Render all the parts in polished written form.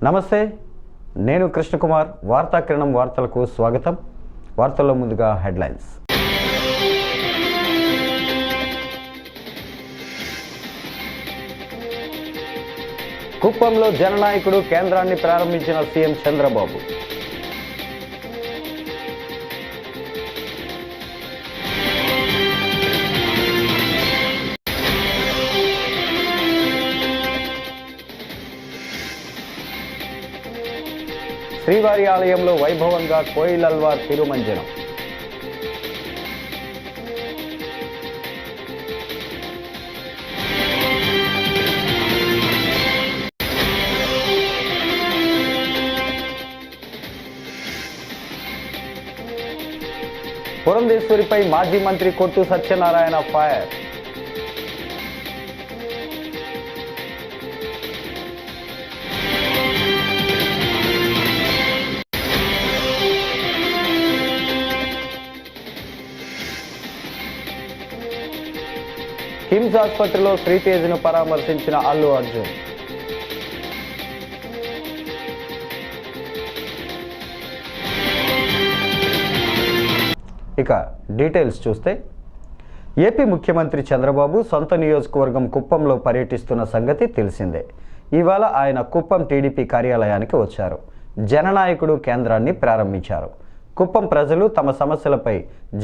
నమస్తే, నేను కృష్ణకుమార్. వార్తాకిరణం వార్తలకు స్వాగతం. వార్తల్లో ముందుగా హెడ్లైన్స్. కుప్పంలో జననాయకుడు కేంద్రాన్ని ప్రారంభించిన సీఎం చంద్రబాబు. శ్రీవారి ఆలయంలో వైభవంగా కోయిలల్వార్ తిరుమంజనం. పురంధేశ్వరిపై మాజీ మంత్రి కొట్టు సత్యనారాయణ ఫైర్. కిమ్స్ ఆసుపత్రిలో శ్రీతేజ్ను పరామర్శించిన అల్లు అర్జున్. ఇక డీటెయిల్స్ చూస్తే, ఏపీ ముఖ్యమంత్రి చంద్రబాబు సొంత నియోజకవర్గం కుప్పంలో పర్యటిస్తున్న సంగతి తెలిసిందే. ఇవాళ ఆయన కుప్పం టీడీపీ కార్యాలయానికి వచ్చారు. జననాయకుడు కేంద్రాన్ని ప్రారంభించారు. కుప్పం ప్రజలు తమ సమస్యలపై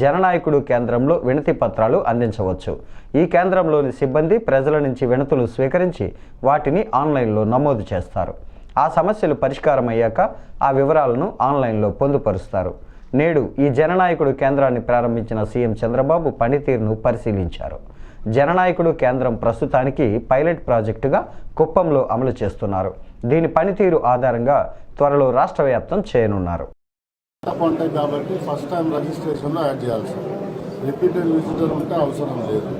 జననాయకుడు కేంద్రంలో వినతి పత్రాలు అందించవచ్చు. ఈ కేంద్రంలోని సిబ్బంది ప్రజల నుంచి వినతులు స్వీకరించి వాటిని ఆన్లైన్లో నమోదు చేస్తారు. ఆ సమస్యలు పరిష్కారమయ్యాక ఆ వివరాలను ఆన్లైన్లో పొందుపరుస్తారు. నేడు ఈ జననాయకుడు కేంద్రాన్ని ప్రారంభించిన సీఎం చంద్రబాబు పనితీరును పరిశీలించారు. జననాయకుడు కేంద్రం ప్రస్తుతానికి పైలట్ ప్రాజెక్టుగా కుప్పంలో అమలు చేస్తున్నారు. దీని పనితీరు ఆధారంగా త్వరలో రాష్ట్ర వ్యాప్తం చేయనున్నారు. ఉంటాయి కాబట్టి ఫస్ట్ టైం రిజిస్ట్రేషన్లో యాడ్ చేయాలి సార్. రిపీటెడ్ విజిటర్ ఉంటే అవసరం లేదు.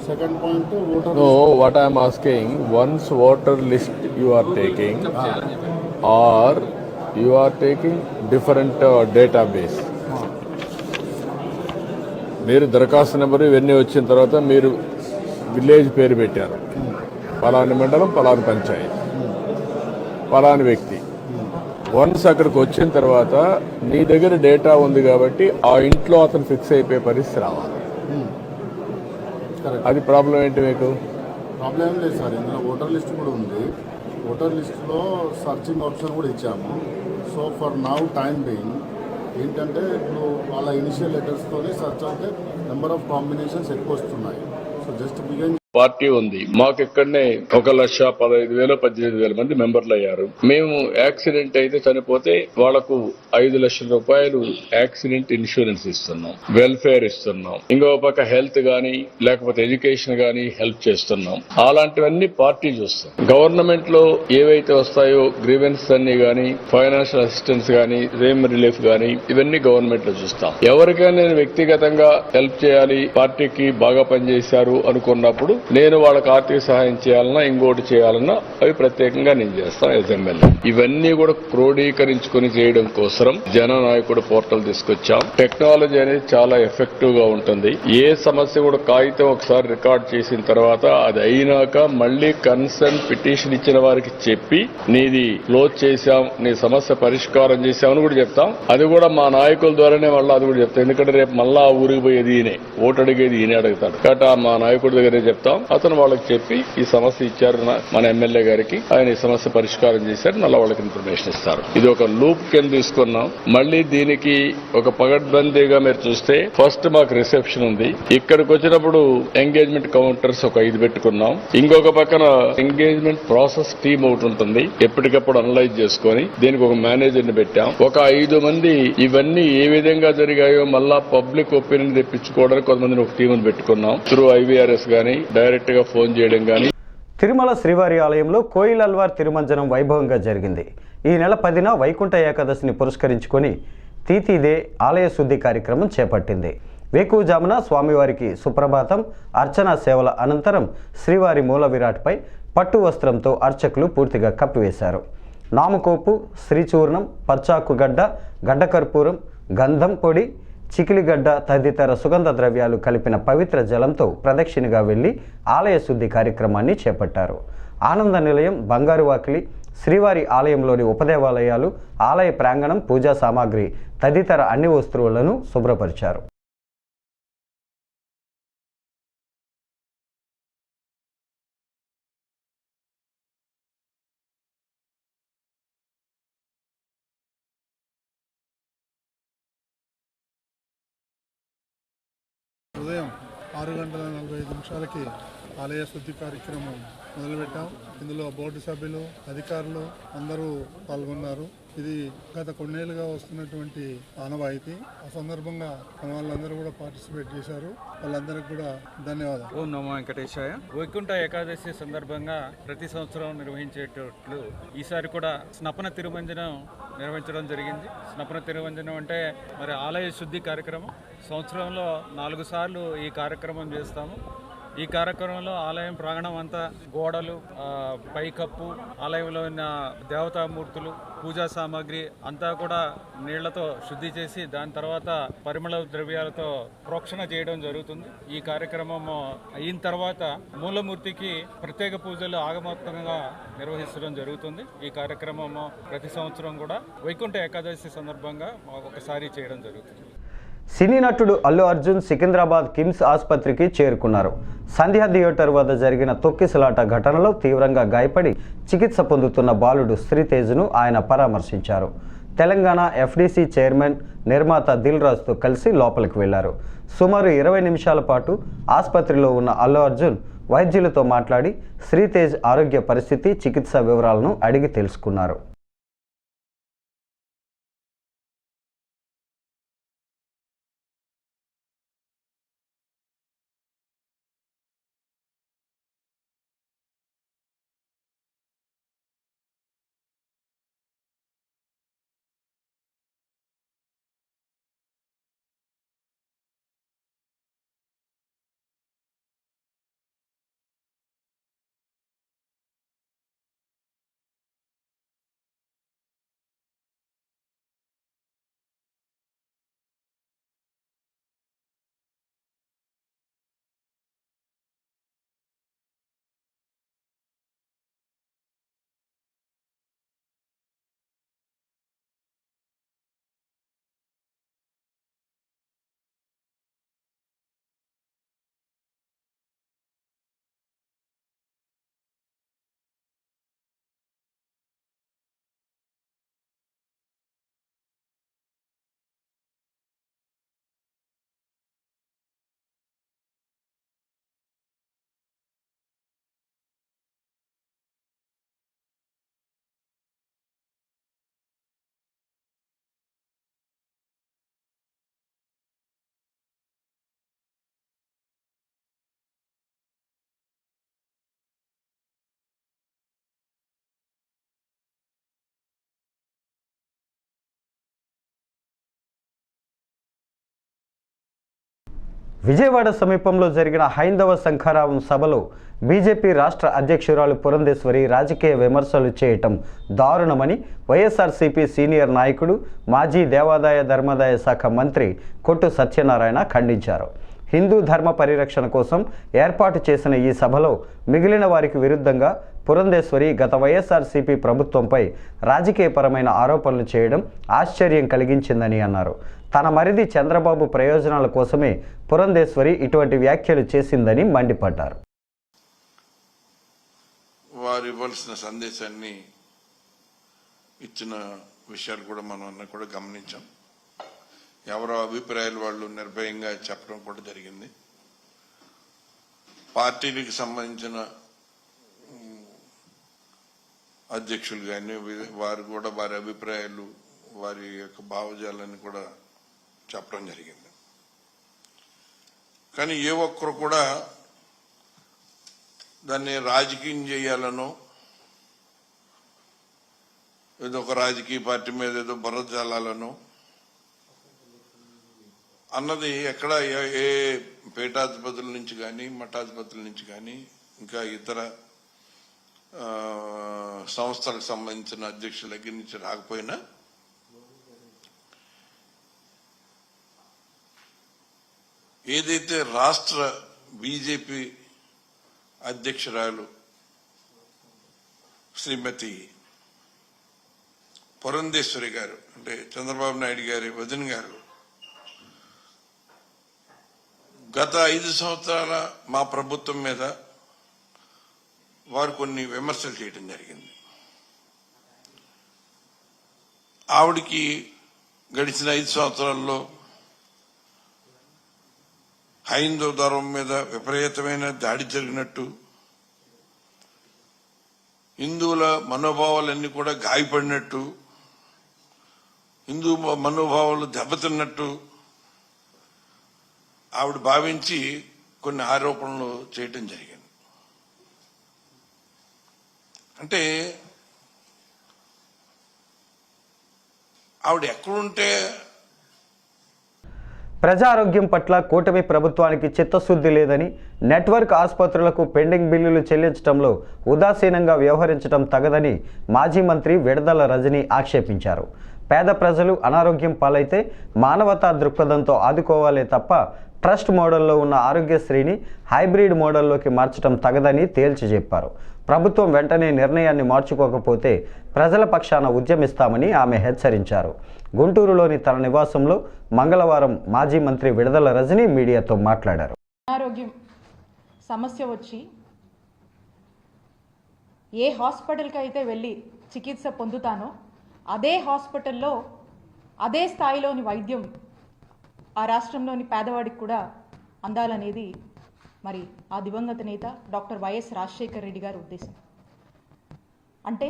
Second point voter. No, what I am asking, once voter list you are taking or you are taking different database. మీరు దరఖాస్తు నెంబరు ఇవన్నీ వచ్చిన తర్వాత మీరు విలేజ్ పేరు పెట్టారు, పలాని మండలం, పలాని పంచాయతీ, పలాని వ్యక్తి. వన్స్ అక్కడికి వచ్చిన తర్వాత నీ దగ్గర డేటా ఉంది కాబట్టి ఆ ఇంట్లో అతను ఫిక్స్ అయిపోయే పరిస్థితి రావాలి. అది ప్రాబ్లం ఏంటి మీకు? ప్రాబ్లం ఏం లేదు సార్. ఇందులో ఓటర్ లిస్ట్ కూడా ఉంది. ఓటర్ లిస్ట్లో సర్చింగ్ ఆప్షన్ కూడా ఇచ్చాము. So for now time being ఏంటంటే ఇప్పుడు వాళ్ళ ఇనిషియల్ లెటర్స్తోనే సర్చ్ అయితే నెంబర్ ఆఫ్ కాంబినేషన్స్ ఎక్కువ వస్తున్నాయి. సో జస్ట్ బిగిన్ పార్టీ ఉంది. మాకు ఇక్కడనే 1,15,000 18,000 మంది మెంబర్లు అయ్యారు. మేము యాక్సిడెంట్ అయితే చనిపోతే వాళ్లకు 5 లక్షల రూపాయలు యాక్సిడెంట్ ఇన్సూరెన్స్ ఇస్తున్నాం, వెల్ఫేర్ ఇస్తున్నాం, ఇంకో పక్క హెల్త్ గానీ లేకపోతే ఎడ్యుకేషన్ గానీ హెల్ప్ చేస్తున్నాం. అలాంటివన్నీ పార్టీ చూస్తాం. గవర్నమెంట్ లో ఏవైతే వస్తాయో గ్రీవెన్స్ అన్ని గానీ, ఫైనాన్షియల్ అసిస్టెన్స్ గానీ, రేమ్ రిలీఫ్ గానీ, ఇవన్నీ గవర్నమెంట్ లో చూస్తాం. ఎవరికైనా నేను వ్యక్తిగతంగా హెల్ప్ చేయాలి, పార్టీకి బాగా పనిచేశారు అనుకున్నప్పుడు నేను వాళ్ళకి ఆర్థిక సహాయం చేయాలన్నా ఇంకోటి చేయాలన్నా అవి ప్రత్యేకంగా నేను చేస్తాను యాజ్ ఎమ్మెల్యే. ఇవన్నీ కూడా క్రోడీకరించుకుని చేయడం కోసం జననాయకుడు పోర్టల్ తీసుకొచ్చాం. టెక్నాలజీ అనేది చాలా ఎఫెక్టివ్ గా ఉంటుంది. ఏ సమస్య కూడా కాగితం ఒకసారి రికార్డ్ చేసిన తర్వాత అది అయినాక మళ్లీ కన్సర్న్ పిటిషన్ ఇచ్చిన వారికి చెప్పి నీది క్లోజ్ చేశాం, నీ సమస్య పరిష్కారం చేశామని కూడా చెప్తాం. అది కూడా మా నాయకుల ద్వారానే మళ్ళీ అది కూడా చెప్తాం. ఎందుకంటే రేపు మళ్ళా ఊరికి పోయేది ఈయనే, ఓటు అడిగేది ఈయనే అడుగుతాడు కాబట్టి మా నాయకుడి దగ్గరే చెప్తాం. అతను వాళ్ళకి చెప్పి ఈ సమస్య ఇచ్చారు మన ఎమ్మెల్యే గారికి, ఆయన ఈ సమస్య పరిష్కారం చేశారు, మళ్ళీ వాళ్ళకి ఇన్ఫర్మేషన్ ఇస్తారు. ఇది ఒక లూప్ కింద తీసుకున్నాం. మళ్ళీ దీనికి ఒక పగడ్బందీగా మీరు చూస్తే ఫస్ట్ మాకు రిసెప్షన్ ఉంది. ఇక్కడికి వచ్చినప్పుడు ఎంగేజ్మెంట్ కౌంటర్స్ ఒక 5 పెట్టుకున్నాం. ఇంకొక పక్కన ఎంగేజ్మెంట్ ప్రాసెస్ టీమ్ ఒకటి ఉంటుంది. ఎప్పటికప్పుడు అనలైజ్ చేసుకుని దీనికి ఒక మేనేజర్ ని పెట్టాం. ఒక 5 మంది ఇవన్నీ ఏ విధంగా జరిగాయో మళ్ళా పబ్లిక్ ఒపీనియన్ తెప్పించుకోవడానికి కొంతమందిని ఒక టీం పెట్టుకున్నాం. త్రూ IVRS గానీ డైరెక్ట్ గా ఫోన్ చేయడం గానీ. తిరుమల శ్రీవారి ఆలయంలో కోయిలల్వార్ తిరుమంజనం వైభవంగా జరిగింది. ఈ నెల 10న వైకుంఠ ఏకాదశిని పురస్కరించుకొని తీతీదే ఆలయ శుద్ధి కార్యక్రమం చేపట్టింది. వేకువజామున స్వామివారికి సుప్రభాతం, అర్చనా సేవల అనంతరం శ్రీవారి మూల విరాట్పై పట్టు వస్త్రంతో అర్చకులు పూర్తిగా కప్పివేశారు. నామకోపు, శ్రీచూర్ణం, పచ్చాకుగడ్డ, గడ్డకర్పూరం, గంధం పొడి, చికిలిగడ్డ తదితర సుగంధ ద్రవ్యాలు కలిపిన పవిత్ర జలంతో ప్రదక్షిణగా వెళ్లి ఆలయ శుద్ధి కార్యక్రమాన్ని చేపట్టారు. ఆనంద నిలయం, బంగారు వాకిలి, శ్రీవారి ఆలయంలోని ఉపదేవాలయాలు, ఆలయ ప్రాంగణం, పూజా సామాగ్రి తదితర అన్ని వస్తువులను శుభ్రపరిచారు. ఉదయం 6:45 ఆలయ శుద్ధి కార్యక్రమం మొదలుపెట్టాం. ఇందులో బోర్డు సభ్యులు, అధికారులు అందరూ పాల్గొన్నారు. ఇది గత కొన్నేళ్లుగా వస్తున్నటువంటి ఆనవాయితీ. ఆ సందర్భంగా మన వాళ్ళందరూ కూడా పార్టిసిపేట్ చేశారు. వాళ్ళందరికీ కూడా ధన్యవాదాలు. ఓం నమో వెంకటేశాయ. వైకుంఠ ఏకాదశి సందర్భంగా ప్రతి సంవత్సరం నిర్వహించేటట్లు ఈసారి కూడా స్నపన తిరుమంజనం నిర్వహించడం జరిగింది. స్నపన తిరుమంజనం అంటే మరి ఆలయ శుద్ధి కార్యక్రమం. సంవత్సరంలో 4 సార్లు ఈ కార్యక్రమం చేస్తాము. ఈ కార్యక్రమంలో ఆలయం ప్రాంగణం అంతా గోడలు, పైకప్పు, ఆలయంలో ఉన్న దేవతామూర్తులు, పూజా సామాగ్రి అంతా కూడా నీళ్లతో శుద్ధి చేసి దాని తర్వాత పరిమళ ద్రవ్యాలతో ప్రోక్షణ చేయడం జరుగుతుంది. ఈ కార్యక్రమం అయిన తర్వాత మూలమూర్తికి ప్రత్యేక పూజలు ఆగమోక్తంగా నిర్వహించడం జరుగుతుంది. ఈ కార్యక్రమం ప్రతి సంవత్సరం కూడా వైకుంఠ ఏకాదశి సందర్భంగా ఒకసారి చేయడం జరుగుతుంది. సినీ నటుడు అల్లు అర్జున్ సికింద్రాబాద్ కిమ్స్ ఆసుపత్రికి చేరుకున్నారు. సంధ్యా థియేటర్ వద్ద జరిగిన తొక్కిసలాట ఘటనలో తీవ్రంగా గాయపడి చికిత్స పొందుతున్న బాలుడు శ్రీతేజ్ను ఆయన పరామర్శించారు. తెలంగాణ ఎఫ్డీసీ చైర్మన్, నిర్మాత దిల్ రాజుతో కలిసి లోపలికి వెళ్లారు. సుమారు 20 నిమిషాల పాటు ఆసుపత్రిలో ఉన్న అల్లు అర్జున్ వైద్యులతో మాట్లాడి శ్రీతేజ్ ఆరోగ్య పరిస్థితి, చికిత్స వివరాలను అడిగి తెలుసుకున్నారు. విజయవాడ సమీపంలో జరిగిన హైందవ శంఖారావం సభలో బీజేపీ రాష్ట్ర అధ్యక్షురాలు పురంధేశ్వరి రాజకీయ విమర్శలు చేయటం దారుణమని వైఎస్ఆర్సీపీ సీనియర్ నాయకుడు, మాజీ దేవాదాయ ధర్మాదాయ శాఖ మంత్రి కొట్టు సత్యనారాయణ ఖండించారు. హిందూ ధర్మ పరిరక్షణ కోసం ఏర్పాటు చేసిన ఈ సభలో మిగిలిన వారికి విరుద్ధంగా పురంధేశ్వరి గత వైఎస్ఆర్సీపీ ప్రభుత్వంపై రాజకీయపరమైన ఆరోపణలు చేయడం ఆశ్చర్యం కలిగించిందని అన్నారు. తన మరిది చంద్రబాబు ప్రయోజనాల కోసమే పురంధేశ్వరి ఇటువంటి వ్యాఖ్యలు చేసిందని మండిపడ్డారు. వారు ఇవ్వాల్సిన సందేశాన్ని ఇచ్చిన విషయాలు కూడా మనం అన్న కూడా గమనించాం. ఎవరో అభిప్రాయాలు వాళ్ళు నిర్భయంగా చెప్పడం కూడా జరిగింది. పార్టీలకు సంబంధించిన అధ్యక్షులు కానీ వారు కూడా వారి అభిప్రాయాలు, వారి యొక్క భావజాలాన్ని కూడా చెప్పడం జరిగింది. కానీ ఏ ఒక్కరు కూడా దాన్ని రాజకీయం చేయాలనో, ఏదో ఒక రాజకీయ పార్టీ మీద ఏదో బురద జల్లాలనో అన్నది ఎక్కడ ఏ పీఠాధిపతుల నుంచి కానీ, మఠాధిపతుల నుంచి కానీ, ఇంకా ఇతర సంస్థలకు సంబంధించిన అధ్యక్షుల దగ్గర నుంచి రాకపోయినా ఏదైతే రాష్ట్ర బీజేపీ అధ్యక్షురాలు శ్రీమతి పురంధేశ్వరి గారు అంటే చంద్రబాబు నాయుడు గారి వదిన గారు గత 5 సంవత్సరాల మా ప్రభుత్వం మీద వారు కొన్ని విమర్శలు చేయడం జరిగింది. ఆవిడికి గడిచిన 5 సంవత్సరాల్లో హైందవ ధర్మం మీద విపరీతమైన దాడి జరిగినట్టు, హిందువుల మనోభావాలన్నీ కూడా గాయపడినట్టు, హిందూ మనోభావాలు దెబ్బతిన్నట్టు ఆవిడ భావించి కొన్ని ఆరోపణలు చేయటం జరిగింది. అంటే ఆవిడ ఎక్కడుంటే ప్రజారోగ్యం పట్ల కూటమి ప్రభుత్వానికి చిత్తశుద్ధి లేదని, నెట్వర్క్ ఆసుపత్రులకు పెండింగ్ బిల్లులు చెల్లించడంలో ఉదాసీనంగా వ్యవహరించడం తగదని మాజీ మంత్రి విడదల రజని ఆక్షేపించారు. పేద ప్రజలు అనారోగ్యం పాలైతే మానవతా దృక్పథంతో ఆదుకోవాలే తప్ప ట్రస్ట్ మోడల్లో ఉన్న ఆరోగ్యశ్రీని హైబ్రిడ్ మోడల్లోకి మార్చడం తగదని తేల్చి చెప్పారు. ప్రభుత్వం వెంటనే నిర్ణయాన్ని మార్చుకోకపోతే ప్రజల పక్షాన ఉద్యమిస్తామని ఆమె హెచ్చరించారు. గుంటూరులోని తన నివాసంలో మంగళవారం మాజీ మంత్రి విడదల రజని మీడియాతో మాట్లాడారు. అనారోగ్యం సమస్య వచ్చి ఏ హాస్పిటల్కి అయితే వెళ్ళి చికిత్స పొందుతానో అదే హాస్పిటల్లో అదే స్థాయిలోని వైద్యం ఆ రాష్ట్రంలోని పేదవాడికి కూడా అందాలనేది మరి ఆ దివంగత నేత డాక్టర్ వైఎస్ రాజశేఖర్ రెడ్డి గారి ఉద్దేశం. అంటే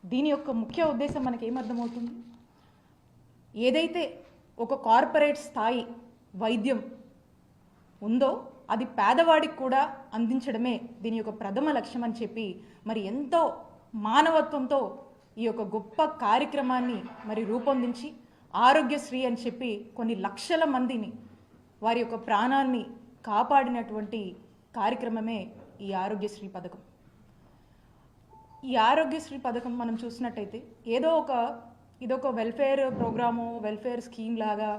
దీని యొక్క ముఖ్య ఉద్దేశం మనకేమర్థమవుతుంది? ఏదైతే ఒక కార్పొరేట్ స్థాయి వైద్యం ఉందో అది పేదవాడికి కూడా అందించడమే దీని యొక్క ప్రథమ లక్ష్యం అని చెప్పి మరి ఎంతో మానవత్వంతో ఈ యొక్క గొప్ప కార్యక్రమాన్ని మరి రూపొందించి ఆరోగ్యశ్రీ అని చెప్పి కొన్ని లక్షల మందిని వారి యొక్క ప్రాణాన్ని కాపాడినటువంటి కార్యక్రమమే ఈ ఆరోగ్యశ్రీ పథకం. ఈ ఆరోగ్యశ్రీ పథకం మనం చూసినట్టయితే ఇదొక వెల్ఫేర్ ప్రోగ్రాము, వెల్ఫేర్ స్కీమ్ లాగా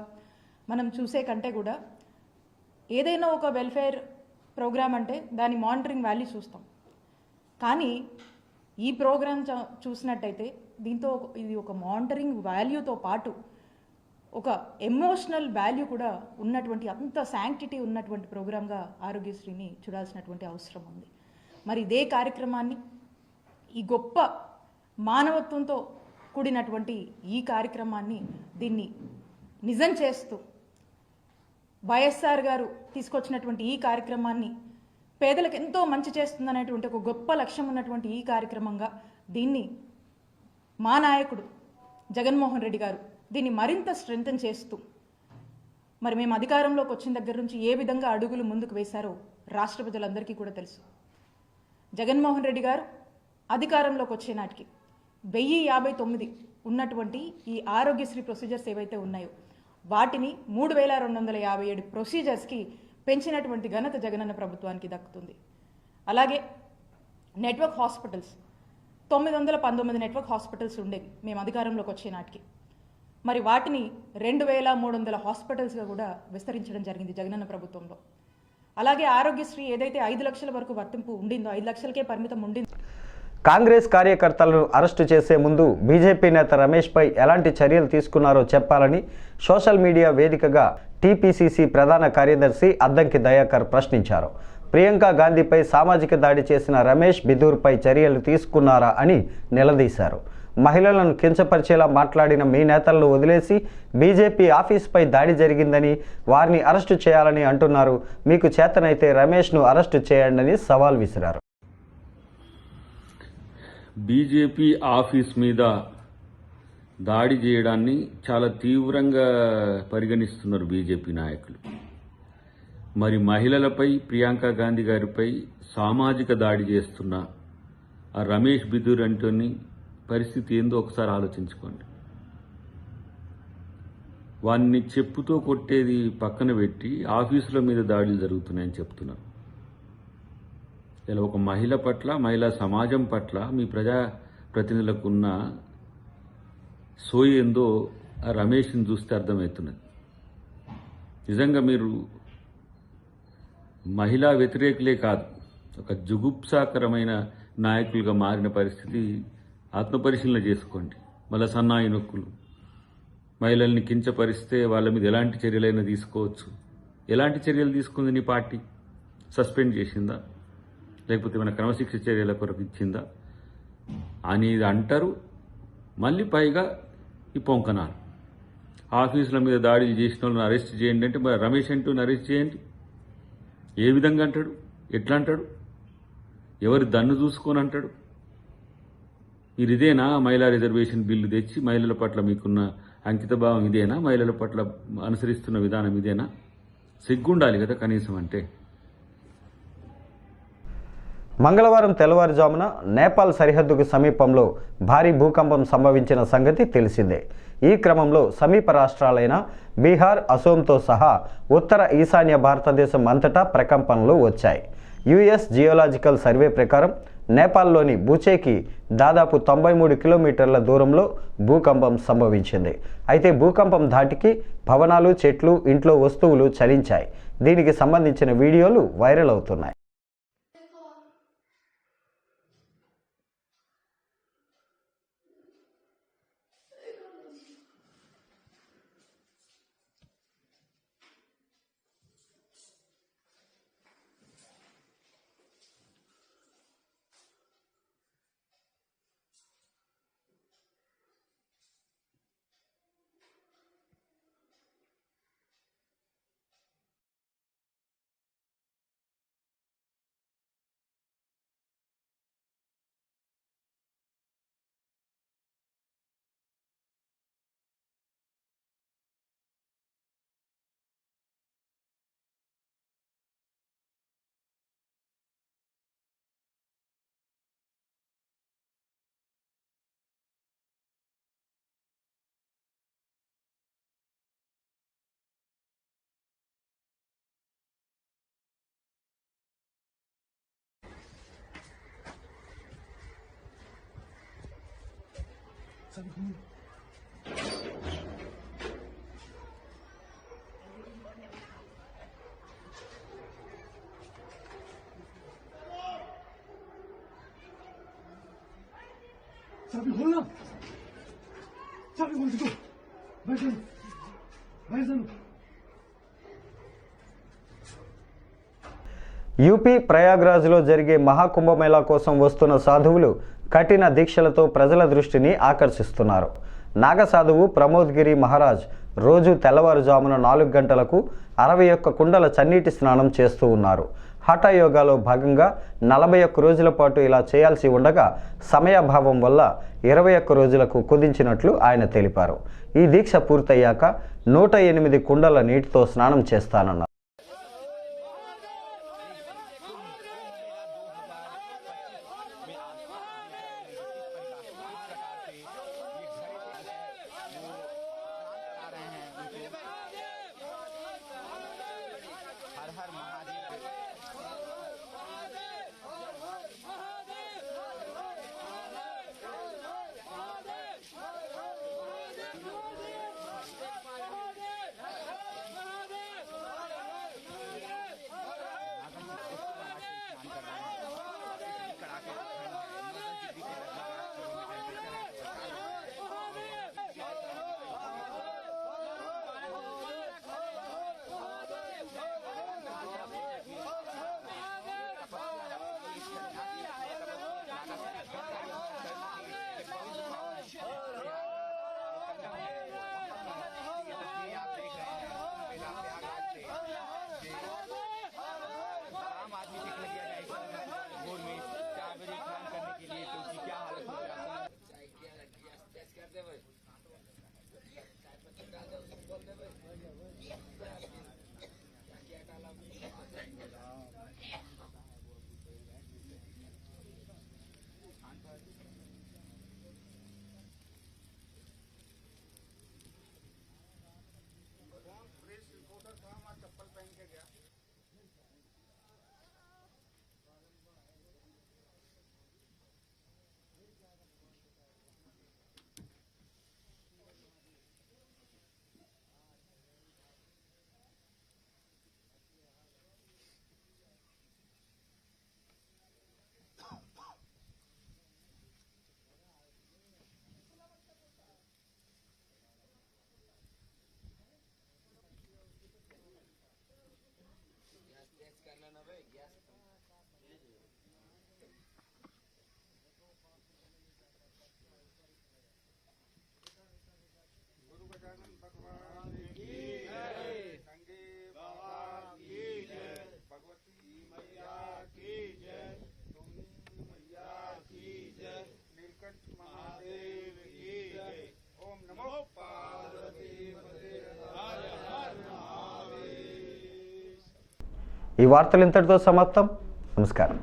మనం చూసే కంటే కూడా ఏదైనా ఒక వెల్ఫేర్ ప్రోగ్రామ్ అంటే దాని మానిటరింగ్ వాల్యూ చూస్తాం. కానీ ఈ ప్రోగ్రామ్ చూసినట్టయితే దీంతో ఇది ఒక మానిటరింగ్ వాల్యూతో పాటు ఒక ఎమోషనల్ వాల్యూ కూడా ఉన్నటువంటి అంత శాంక్టిటీ ఉన్నటువంటి ప్రోగ్రామ్గా ఆరోగ్యశ్రీని చూడాల్సినటువంటి అవసరం ఉంది. మరి ఇదే కార్యక్రమాన్ని ఈ గొప్ప మానవత్వంతో కూడినటువంటి ఈ కార్యక్రమాన్ని దీన్ని నిజం చేస్తూ వైఎస్ఆర్ గారు తీసుకొచ్చినటువంటి ఈ కార్యక్రమాన్ని పేదలకు ఎంతో మంచి చేస్తుందనేటువంటి ఒక గొప్ప లక్ష్యం ఉన్నటువంటి ఈ కార్యక్రమంగా దీన్ని మా నాయకుడు జగన్మోహన్ రెడ్డి గారు దీన్ని మరింత స్ట్రెంథన్ చేస్తూ మరి మేము అధికారంలోకి వచ్చిన దగ్గర నుంచి ఏ విధంగా అడుగులు ముందుకు వేశారో రాష్ట్ర ప్రజలందరికీ కూడా తెలుసు. జగన్మోహన్ రెడ్డి గారు అధికారంలోకి వచ్చే నాటికి 1059 ఉన్నటువంటి ఈ ఆరోగ్యశ్రీ ప్రొసీజర్స్ ఏవైతే ఉన్నాయో వాటిని 3257 ప్రొసీజర్స్కి పెంచినటువంటి ఘనత జగనన్న ప్రభుత్వానికి దక్కుతుంది. అలాగే నెట్వర్క్ హాస్పిటల్స్ 919 నెట్వర్క్ హాస్పిటల్స్ ఉండేవి మేము అధికారంలోకి వచ్చే నాటికి. మరి వాటిని 2300 హాస్పిటల్స్గా కూడా విస్తరించడం జరిగింది జగనన్న ప్రభుత్వంలో. అలాగే ఆరోగ్యశ్రీ ఏదైతే 5 లక్షల వరకు వర్తింపు ఉండిందో 5 లక్షలకే పరిమితం ఉండింది. కాంగ్రెస్ కార్యకర్తలను అరెస్టు చేసే ముందు బీజేపీ నేత రమేష్పై ఎలాంటి చర్యలు తీసుకున్నారో చెప్పాలని సోషల్ మీడియా వేదికగా టీపీసీసీ ప్రధాన కార్యదర్శి అద్దంకి దయాకర్ ప్రశ్నించారు. ప్రియాంక గాంధీపై సామాజిక దాడి చేసిన రమేష్ బిదూర్పై చర్యలు తీసుకున్నారా అని నిలదీశారు. మహిళలను కించపరిచేలా మాట్లాడిన మీ నేతలను వదిలేసి బీజేపీ ఆఫీసుపై దాడి జరిగిందని వారిని అరెస్టు చేయాలని అంటున్నారు. మీకు చేతనైతే రమేష్ను అరెస్టు చేయండి సవాల్ విసిరారు. బీజేపీ ఆఫీస్ మీద దాడి చేయడాన్ని చాలా తీవ్రంగా పరిగణిస్తున్నారు బీజేపీ నాయకులు. మరి మహిళలపై ప్రియాంక గాంధీ గారిపై సామాజిక దాడి చేస్తున్న ఆ రమేష్ బిదూర్ అంటోని పరిస్థితి ఏందో ఒకసారి ఆలోచించుకోండి. వాన్ని చెప్పుతో కొట్టేది పక్కన పెట్టి ఆఫీసుల మీద దాడులు జరుగుతున్నాయని చెప్తున్నారు. ఇలా ఒక మహిళ పట్ల, మహిళా సమాజం పట్ల మీ ప్రజా ప్రతినిధులకు ఉన్న సోయి ఏందో ఆ రమేష్ని చూస్తే అర్థమవుతున్నది. నిజంగా మీరు మహిళా వ్యతిరేకులే కాదు, ఒక జుగుప్సాకరమైన నాయకులుగా మారిన పరిస్థితి ఆత్మపరిశీలన చేసుకోండి. మళ్ళీ సన్నాయి నొక్కులు, మహిళల్ని కించపరిస్తే వాళ్ళ మీద ఎలాంటి చర్యలైనా తీసుకోవచ్చు. ఎలాంటి చర్యలు తీసుకుంది నీ పార్టీ? సస్పెండ్ చేసిందా, లేకపోతే ఏమైనా క్రమశిక్ష చర్యల కొరకు ఇచ్చిందా అనేది అంటారు. మళ్ళీ పైగా ఈ పొంకనాలు, ఆఫీసుల మీద దాడులు చేసిన వాళ్ళని అరెస్ట్ చేయండి అంటే మరి రమేష్ అంటూని అరెస్ట్ చేయండి. ఏ విధంగా అంటాడు? ఎట్లా అంటాడు? ఎవరి దన్ను చూసుకొని అంటాడు? మీరు ఇదేనా మహిళా రిజర్వేషన్ బిల్లు తెచ్చి మహిళల పట్ల మీకున్న అంకితభావం ఇదేనా? మహిళల పట్ల అనుసరిస్తున్న విధానం ఇదేనా? సిగ్గుండాలి కదా కనీసం. అంటే మంగళవారం తెల్లవారుజామున నేపాల్ సరిహద్దుకు సమీపంలో భారీ భూకంపం సంభవించిన సంగతి తెలిసిందే. ఈ క్రమంలో సమీప రాష్ట్రాలైన బీహార్, అసోంతో సహా ఉత్తర ఈశాన్య భారతదేశం అంతటా ప్రకంపనలు వచ్చాయి. యుఎస్ జియోలాజికల్ సర్వే ప్రకారం నేపాల్లోని బుచేకి దాదాపు 93 కిలోమీటర్ల దూరంలో భూకంపం సంభవించింది. అయితే భూకంపం ధాటికి భవనాలు, చెట్లు, ఇంట్లో వస్తువులు చలించాయి. దీనికి సంబంధించిన వీడియోలు వైరల్ అవుతున్నాయి. యూపీ ప్రయాగ్రాజ్లో జరిగే మహాకుంభమేళా కోసం వస్తున్న సాధువులు కఠిన దీక్షలతో ప్రజల దృష్టిని ఆకర్షిస్తున్నారు. నాగసాధువు ప్రమోద్గిరి మహారాజ్ రోజు తెల్లవారుజామున 4 గంటలకు 61 కుండల చన్నీటి స్నానం చేస్తూ ఉన్నారు. హఠయోగాలో భాగంగా 41 రోజుల పాటు ఇలా చేయాల్సి ఉండగా సమయాభావం వల్ల 21 రోజులకు కుదించినట్లు ఆయన తెలిపారు. ఈ దీక్ష పూర్తయ్యాక 108 కుండల నీటితో స్నానం చేస్తానన్నారు. ఈ వార్తలు ఇంతటితో సమాప్తం. నమస్కారం.